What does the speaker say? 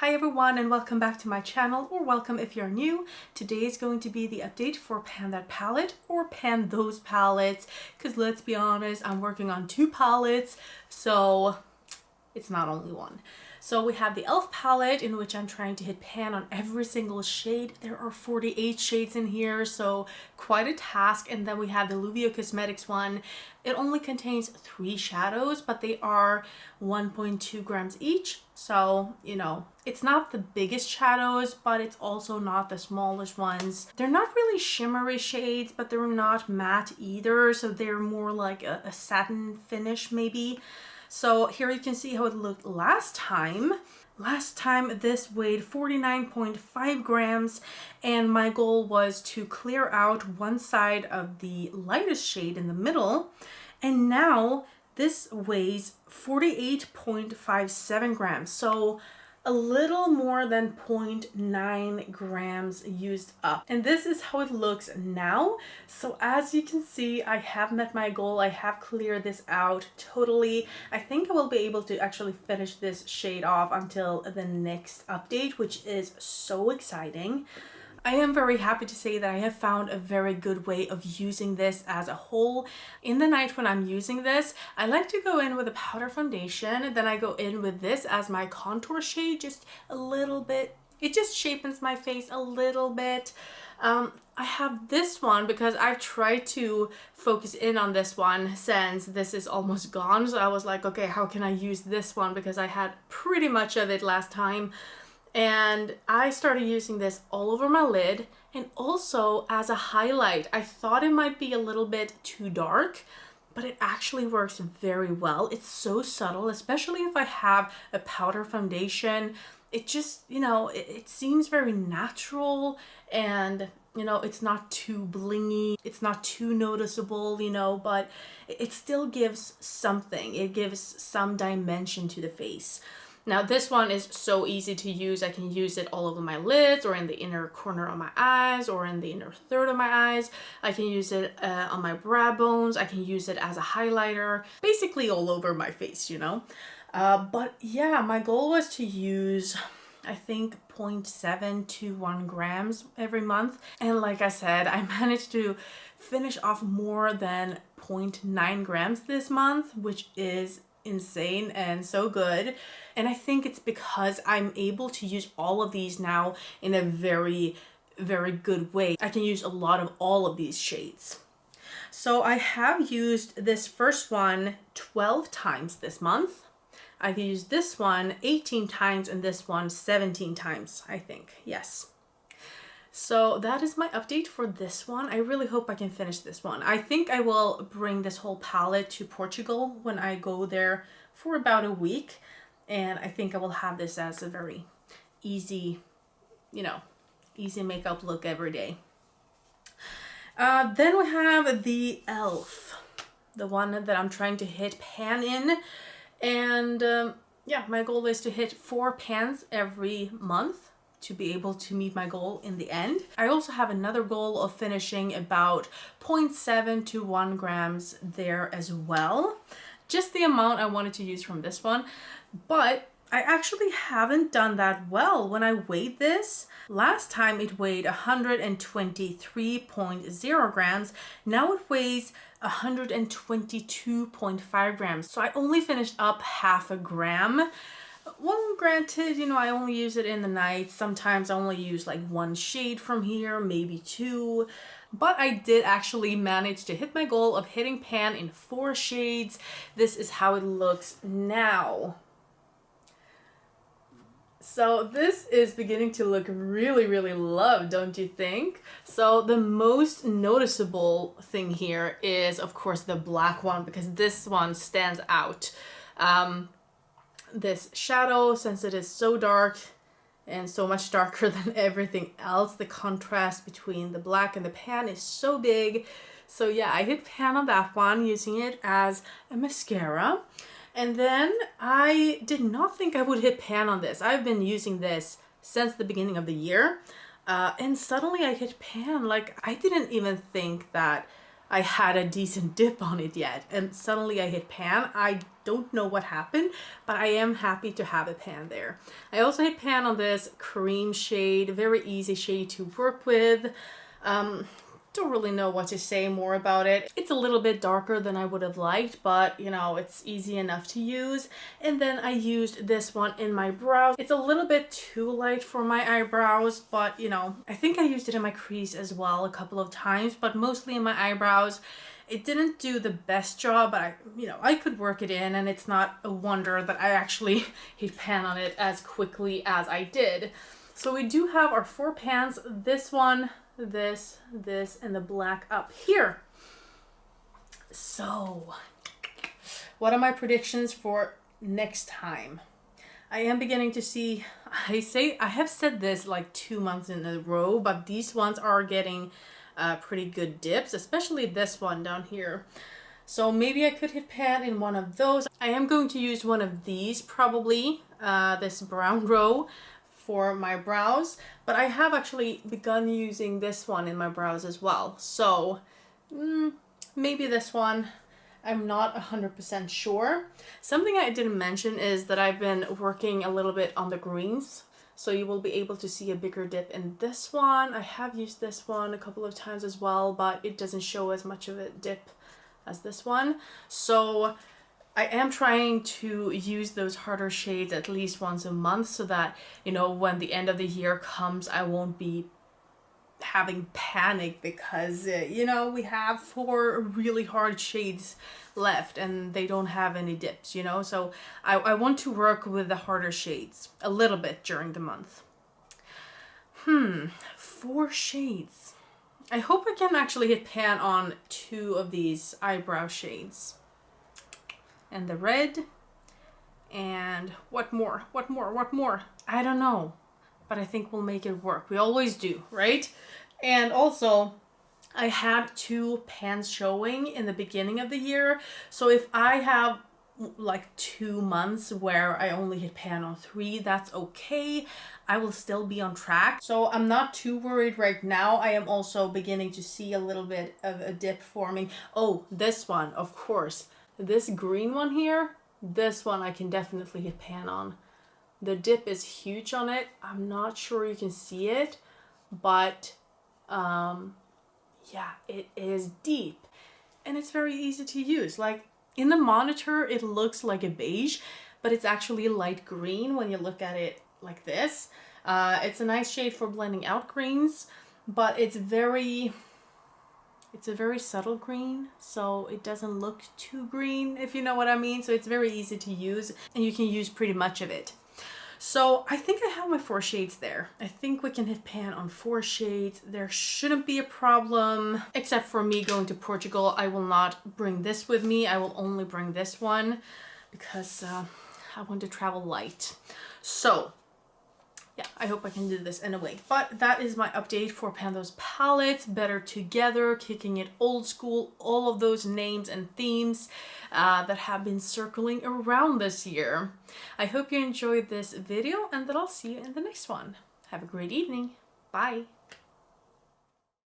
Hi everyone and welcome back to my channel, or welcome if you're new. Today is going to be the update for Pan That Palette or Pan Those palettes, because let's be honest, I'm working on two palettes, so it's not only one. So we have the e.l.f. palette, in which I'm trying to hit pan on every single shade. There are 48 shades in here, so quite a task. And then we have the Luvio Cosmetics one. It only contains 3 shadows, but they are 1.2 grams each. So, you know, it's not the biggest shadows, but it's also not the smallest ones. They're not really shimmery shades, but they're not matte either. So they're more like a satin finish maybe. So here you can see how it looked last time. Last time this weighed 49.5 grams, and my goal was to clear out one side of the lightest shade in the middle. And now this weighs 48.57 grams. So a little more than 0.9 grams used up. And this is how it looks now. So as you can see, I have met my goal. I have cleared this out totally. I think I will be able to actually finish this shade off until the next update, which is so exciting. I am very happy to say that I have found a very good way of using this as a whole. In the night when I'm using this, I like to go in with a powder foundation, then I go in with this as my contour shade just a little bit. It just shapens my face a little bit. I have this one because I've tried to focus in on this one since this is almost gone. So I was like, okay, how can I use this one? Because I had pretty much of it last time. And I started using this all over my lid and also as a highlight. I thought it might be a little bit too dark, but it actually works very well. It's so subtle, especially if I have a powder foundation. It just, you know, it seems very natural, and you know, it's not too blingy, it's not too noticeable, you know, but it still gives something. It gives some dimension to the face. Now this one is so easy to use. I can use it all over my lids, or in the inner corner of my eyes, or in the inner third of my eyes. I can use it on my brow bones. I can use it as a highlighter, basically all over my face, you know. But yeah, my goal was to use, I think, 0.7 to 1 grams every month. And like I said, I managed to finish off more than 0.9 grams this month, which is insane and so good. And I think it's because I'm able to use all of these now in a very, very good way. I can use a lot of all of these shades. So I have used this first one 12 times this month. I've used this one 18 times and this one 17 times, I think. Yes. So that is my update for this one. I really hope I can finish this one. I think I will bring this whole palette to Portugal when I go there for about a week. And I think I will have this as a very easy, you know, easy makeup look every day. Then we have the e.l.f., the one that I'm trying to hit pan in. And yeah, my goal is to hit 4 pans every month to be able to meet my goal in the end. I also have another goal of finishing about 0.7 to 1 grams there as well. Just the amount I wanted to use from this one. But I actually haven't done that well. When I weighed this, last time it weighed 123.0 grams. Now it weighs 122.5 grams. So I only finished up half a gram. Well, granted, you know, I only use it in the night. Sometimes I only use like 1 shade from here, maybe 2. But I did actually manage to hit my goal of hitting pan in 4 shades. This is how it looks now. So this is beginning to look really, really loved, don't you think? So the most noticeable thing here is, of course, the black one, because this one stands out. This shadow, since it is so dark and so much darker than everything else, the contrast between the black and the pan is so big. So yeah, I hit pan on that one using it as a mascara. And then I did not think I would hit pan on this. I've been using this since the beginning of the year. And suddenly I hit pan. Like, I didn't even think that I had a decent dip on it yet. And suddenly I hit pan. I don't know what happened, but I am happy to have a pan there. I also hit pan on this cream shade, very easy shade to work with. Don't really know what to say more about it. It's a little bit darker than I would have liked, but you know, it's easy enough to use. And then I used this one in my brows. It's a little bit too light for my eyebrows, but you know, I think I used it in my crease as well a couple of times, but mostly in my eyebrows. It didn't do the best job, but I could work it in, and it's not a wonder that I actually hit pan on it as quickly as I did. So we do have our 4 pans, this one, this, and the black up here. So, what are my predictions for next time? I am beginning to see, I have said this like 2 months in a row, but these ones are getting pretty good dips, especially this one down here. So maybe I could hit pan in one of those. I am going to use one of these probably, this brown row for my brows, but I have actually begun using this one in my brows as well. So maybe this one, I'm not 100% sure. Something I didn't mention is that I've been working a little bit on the greens. So you will be able to see a bigger dip in this one. I have used this one a couple of times as well, but it doesn't show as much of a dip as this one. So I am trying to use those harder shades at least once a month so that, you know, when the end of the year comes, I won't be having panic because, you know, we have 4 really hard shades left and they don't have any dips, you know. So I want to work with the harder shades a little bit during the month. 4 shades. I hope I can actually hit pan on 2 of these eyebrow shades. And the red, and what more? I don't know, but I think we'll make it work. We always do, right? And also, I had 2 pans showing in the beginning of the year, so if I have like 2 months where I only hit pan on 3, that's okay. I will still be on track. So I'm not too worried right now. I am also beginning to see a little bit of a dip forming. Oh, this one, of course. This green one here, this one I can definitely hit pan on. The dip is huge on it. I'm not sure you can see it, but yeah, it is deep and it's very easy to use. Like in the monitor, it looks like a beige, but it's actually light green when you look at it like this. It's a nice shade for blending out greens, but it's a very subtle green, so it doesn't look too green, if you know what I mean. So it's very easy to use and you can use pretty much of it. So I think I have my 4 shades there. I think we can hit pan on 4 shades. There shouldn't be a problem, except for me going to Portugal. I will not bring this with me. I will only bring this one because I want to travel light. So yeah, I hope I can do this anyway. But that is my update for Pando's palettes. Better Together, Kicking It Old School, all of those names and themes that have been circling around this year. I hope you enjoyed this video and that I'll see you in the next one. Have a great evening. Bye.